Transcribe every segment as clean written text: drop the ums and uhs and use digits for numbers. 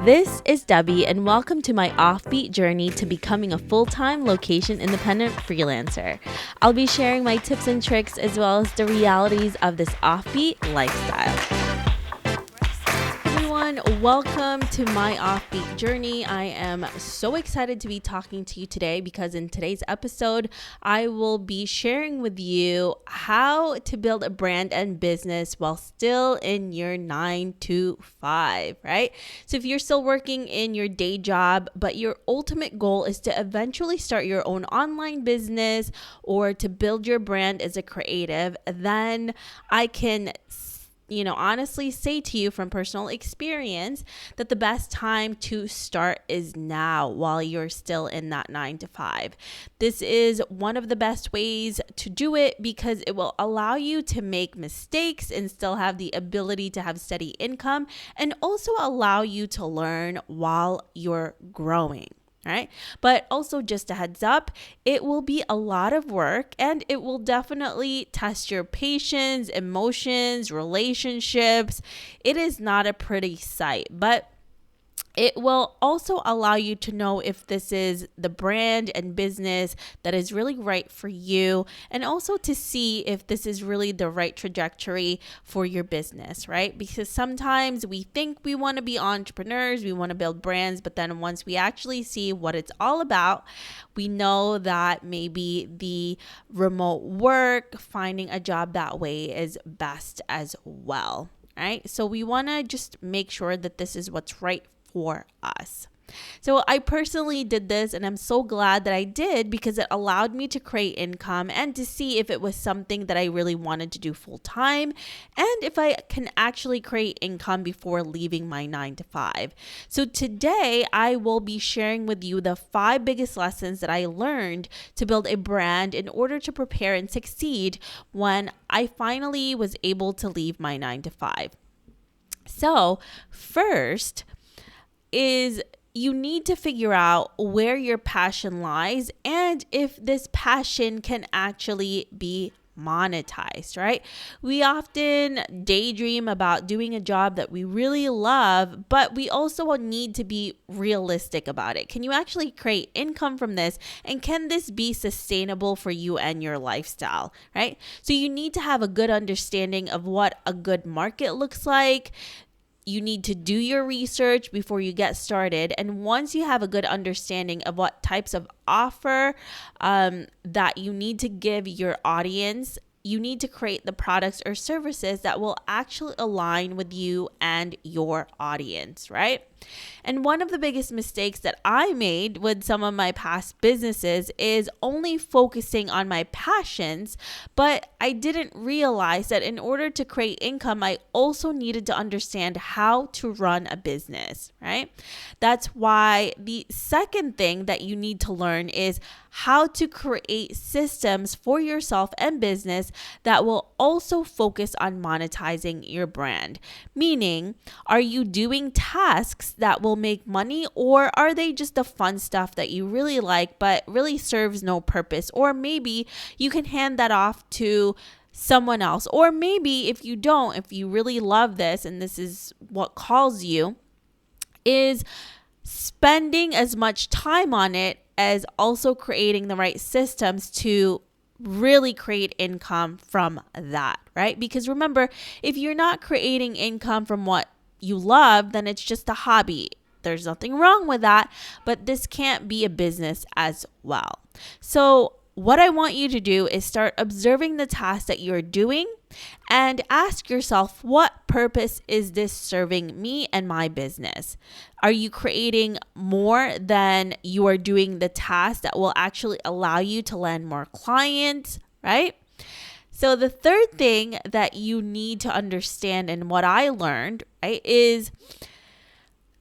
This is Debbie, and welcome to my Offbeat Journey to becoming a full-time location-independent freelancer. I'll be sharing my tips and tricks as well as the realities of this offbeat lifestyle. Everyone, welcome to my Offbeat Journey. I am so excited to be talking to you today because in today's episode, I will be sharing with you how to build a brand and business while still in your 9-to-5, right? So if you're still working in your day job, but your ultimate goal is to eventually start your own online business or to build your brand as a creative, then I can honestly say to you from personal experience that the best time to start is now while you're still in that 9-to-5. This is one of the best ways to do it because it will allow you to make mistakes and still have the ability to have steady income and also allow you to learn while you're growing. Right? But also just a heads up, it will be a lot of work and it will definitely test your patience, emotions, relationships. It is not a pretty sight, but it will also allow you to know if this is the brand and business that is really right for you, and also to see if this is really the right trajectory for your business, right? Because sometimes we think we want to be entrepreneurs, we want to build brands, but then once we actually see what it's all about, we know that maybe the remote work, finding a job that way is best as well, right? So we want to just make sure that this is what's right for us. So I personally did this and I'm so glad that I did because it allowed me to create income and to see if it was something that I really wanted to do full time and if I can actually create income before leaving my 9-to-5. So today I will be sharing with you the 5 biggest lessons that I learned to build a brand in order to prepare and succeed when I finally was able to leave my 9-to-5. So first is you need to figure out where your passion lies and if this passion can actually be monetized, right? We often daydream about doing a job that we really love, but we also need to be realistic about it. Can you actually create income from this? And can this be sustainable for you and your lifestyle, right? So you need to have a good understanding of what a good market looks like. You need to do your research before you get started. And once you have a good understanding of what types of offer that you need to give your audience, you need to create the products or services that will actually align with you and your audience, right? And one of the biggest mistakes that I made with some of my past businesses is only focusing on my passions, but I didn't realize that in order to create income, I also needed to understand how to run a business, right? That's why the second thing that you need to learn is how to create systems for yourself and business that will also focus on monetizing your brand. Meaning, are you doing tasks that will make money, or are they just the fun stuff that you really like but really serves no purpose? Or maybe you can hand that off to someone else. Or maybe if you really love this and this is what calls you, is spending as much time on it as also creating the right systems to really create income from that, right? Because remember, if you're not creating income from what you love, then it's just a hobby. There's nothing wrong with that, but this can't be a business as well. So what I want you to do is start observing the tasks that you're doing and ask yourself, what purpose is this serving me and my business? Are you creating more than you are doing the tasks that will actually allow you to land more clients, right? So the third thing that you need to understand, and what I learned, right, is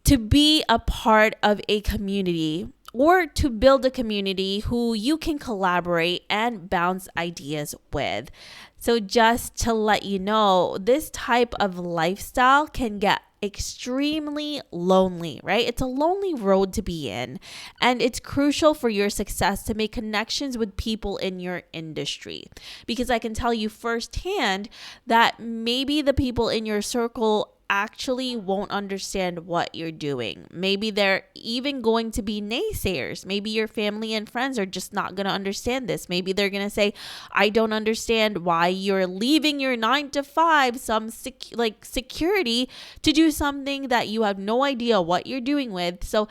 to be a part of a community or to build a community who you can collaborate and bounce ideas with. So just to let you know, this type of lifestyle can get extremely lonely, right? It's a lonely road to be in, and it's crucial for your success to make connections with people in your industry, because I can tell you firsthand that maybe the people in your circle actually won't understand what you're doing. Maybe they're even going to be naysayers. Maybe your family and friends are just not going to understand this. Maybe they're going to say, I don't understand why you're leaving your 9 to 5, some security, to do something that you have no idea what you're doing with. So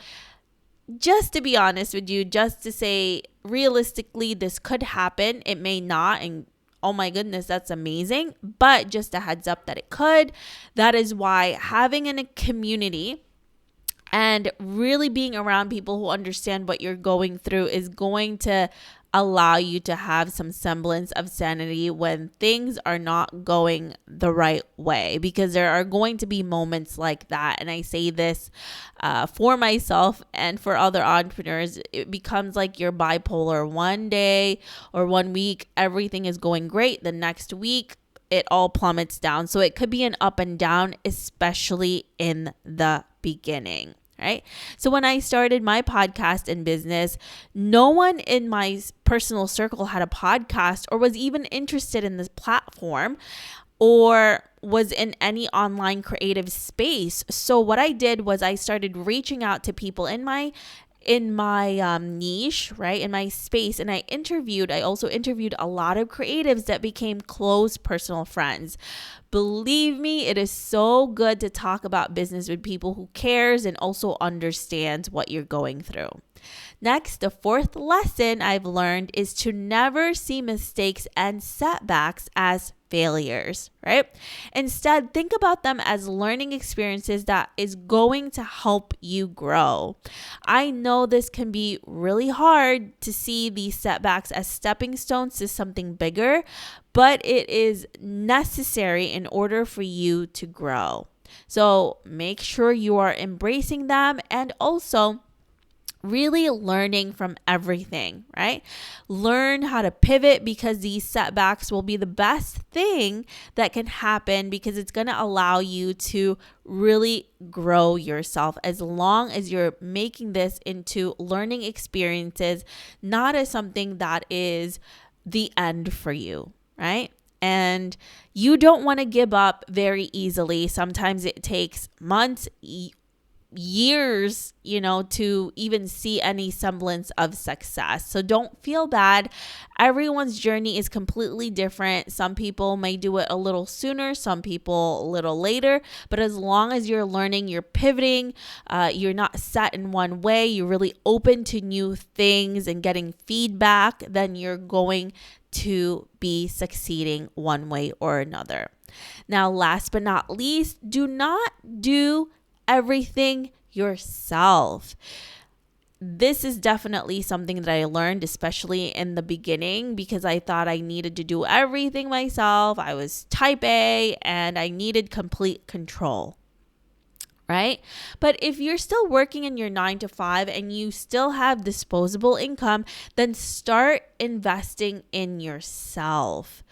just to be honest with you, just to say realistically, this could happen. It may not. And oh my goodness, that's amazing. But just a heads up that it could. That is why having a community and really being around people who understand what you're going through is going to allow you to have some semblance of sanity when things are not going the right way, because there are going to be moments like that. And I say this for myself and for other entrepreneurs. It becomes like you're bipolar. One day or 1 week, everything is going great. The next week, it all plummets down. So it could be an up and down, especially in the beginning. Right? So when I started my podcast and business, no one in my personal circle had a podcast or was even interested in this platform or was in any online creative space. So what I did was I started reaching out to people in my niche, right, in my space, and I also interviewed a lot of creatives that became close personal friends. Believe me, it is so good to talk about business with people who cares and also understands what you're going through. Next, the fourth lesson I've learned is to never see mistakes and setbacks as failures, right? Instead, think about them as learning experiences that is going to help you grow. I know this can be really hard to see these setbacks as stepping stones to something bigger, but it is necessary in order for you to grow. So make sure you are embracing them and also really learning from everything, right? Learn how to pivot, because these setbacks will be the best thing that can happen, because it's going to allow you to really grow yourself, as long as you're making this into learning experiences, not as something that is the end for you, right? And you don't want to give up very easily. Sometimes it takes months, years, to even see any semblance of success. So don't feel bad. Everyone's journey is completely different. Some people may do it a little sooner, some people a little later, but as long as you're learning, you're pivoting, you're not set in one way, you're really open to new things and getting feedback, then you're going to be succeeding one way or another. Now, last but not least, do not do everything yourself. This is definitely something that I learned, especially in the beginning, because I thought I needed to do everything myself. I was type A and I needed complete control, right? But if you're still working in your 9 to 5 and you still have disposable income, then start investing in yourself.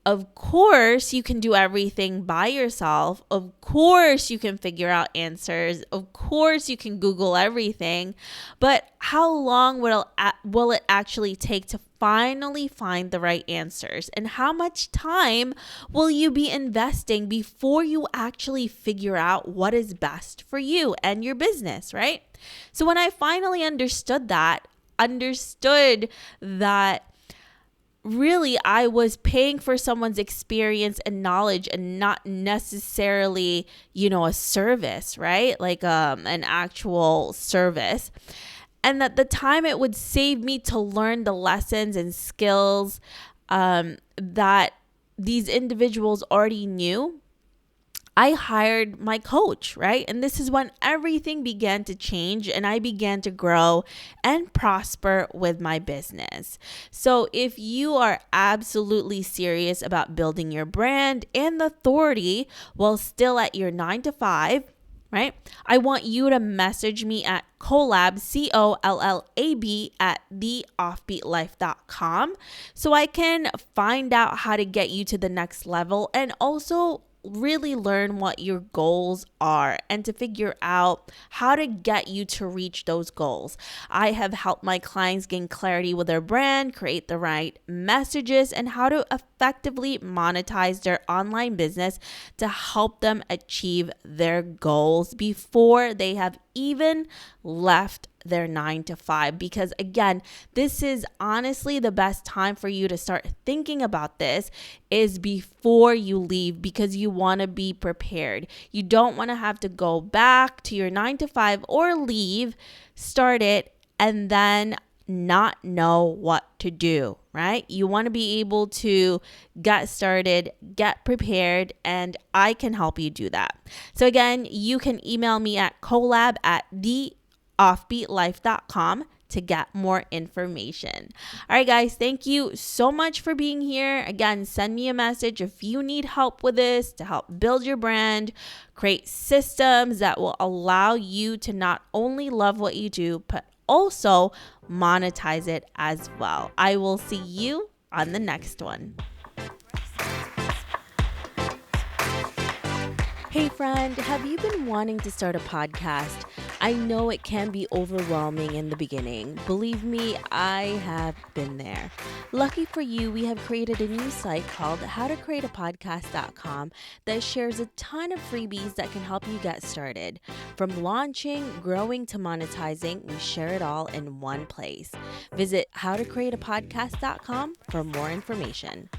Of course, you can do everything by yourself. Of course, you can figure out answers. Of course, you can Google everything. But how long will it actually take to finally find the right answers? And how much time will you be investing before you actually figure out what is best for you and your business, right? So when I finally understood that really, I was paying for someone's experience and knowledge and not necessarily, a service, right? Like an actual service. And that the time it would save me to learn the lessons and skills that these individuals already knew, I hired my coach, right? And this is when everything began to change and I began to grow and prosper with my business. So if you are absolutely serious about building your brand and authority while still at your 9 to 5, right? I want you to message me at collab, COLLAB, at theoffbeatlife.com so I can find out how to get you to the next level and also really learn what your goals are and to figure out how to get you to reach those goals. I have helped my clients gain clarity with their brand, create the right messages, and how to effectively monetize their online business to help them achieve their goals before they have even left their 9 to 5. Because again, this is honestly the best time for you to start thinking about this is before you leave, because you want to be prepared. You don't want to have to go back to your 9 to 5 or leave, start it, and then not know what to do, right? You want to be able to get started, get prepared, and I can help you do that. So again, you can email me at collab@theoffbeatlife.com to get more information. All right, guys, thank you so much for being here. Again, send me a message if you need help with this to help build your brand, create systems that will allow you to not only love what you do, but also monetize it as well. I will see you on the next one. Hey friend, have you been wanting to start a podcast? I know it can be overwhelming in the beginning. Believe me, I have been there. Lucky for you, we have created a new site called howtocreateapodcast.com that shares a ton of freebies that can help you get started. From launching, growing to monetizing, we share it all in one place. Visit howtocreateapodcast.com for more information.